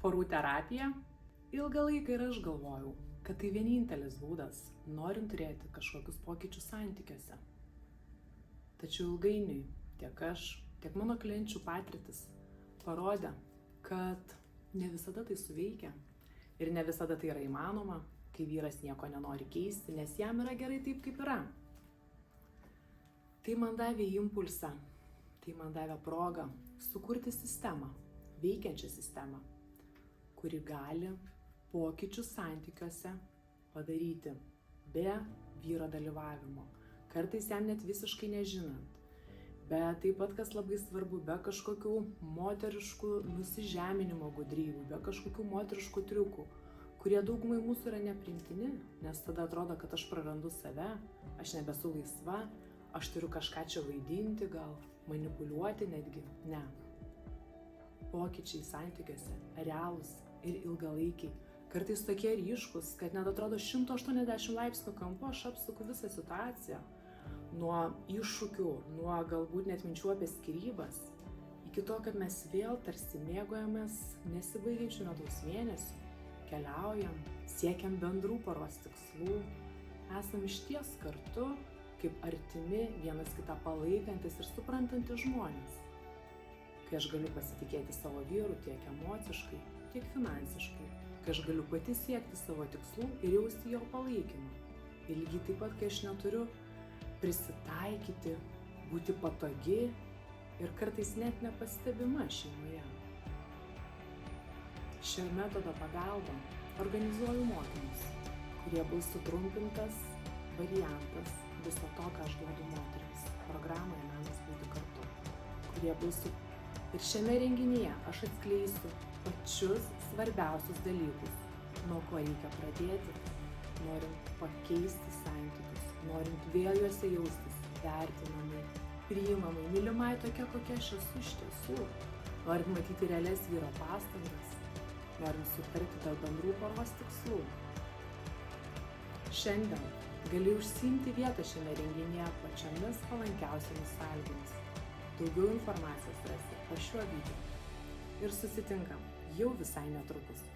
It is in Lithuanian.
Porų terapija. Ilgą laiką ir aš galvojau, kad tai vienintelis būdas, norint turėti kažkokius pokyčius santykiuose. Tačiau ilgainiui tiek aš, tiek mano klienčių patirtis parodė, kad ne visada tai suveikia ir ne visada tai yra įmanoma, kai vyras nieko nenori keisti, nes jam yra gerai taip, kaip yra. Tai man davė impulsą, tai man davė progą sukurti sistemą, veikiančią sistemą, kuri gali pokyčius santykiuose padaryti be vyro dalyvavimo, kartais jam net visiškai nežinant, bet taip pat, kas labai svarbu, be kažkokių moteriškų nusižeminimo gudrybių, be kažkokių moteriškų triukų, kurie daugumai mūsų yra nepriimtini, nes tada atrodo, kad aš prarandu save, aš nebesu laisva, aš turiu kažką čia vaidinti, gal manipuliuoti netgi. Ne. Pokyčiai santykiuose realūs ir ilgalaikiai, kartais tokie ryškus, kad net atrodo 180 laipsnių kampu aš apsuku visą situaciją. Nuo iššūkių, nuo galbūt net minčių apie skyrybas, iki to, kad mes vėl tarsi mėgojamės nesibaigiančių medaus mėnesių, keliaujam, siekiam bendrų poros tikslų, esam išties kartu, kaip artimi, vienas kitą palaikantis ir suprantantis žmonės. Kai aš galiu pasitikėti savo vyru tiek emociškai, tiek finansiškai, kai aš galiu pati siekti savo tikslų ir jausti jo palaikymą. Ir lygiai taip pat, kai aš neturiu prisitaikyti, būti patogi ir kartais net nepastebima šeimoje. Šio metodo pagalba organizuoju mokymus, kurie bus sutrumpintas variantas viso to, ką aš duodu moteriams programoje Menas būti kartu, kurie bus ir šiame renginyje aš atskleisiu pačius svarbiausius dalykus, nuo ko reikia pradėti, norint pakeisti santykius, norint vėl juose jaustis vertinamai, priimamai, mylimai tokia, kokia aš esu iš tiesų, norint matyti realias vyro pastangas, norint sutarti dėl bendrų poros tikslų. Šiandien gali užsiimti vietą šiame renginyje pačiomis palankiausiamis sąlygomis. Daugiau informacijos rasi po šiuo video. Ir susitinkam jau visai netrukus.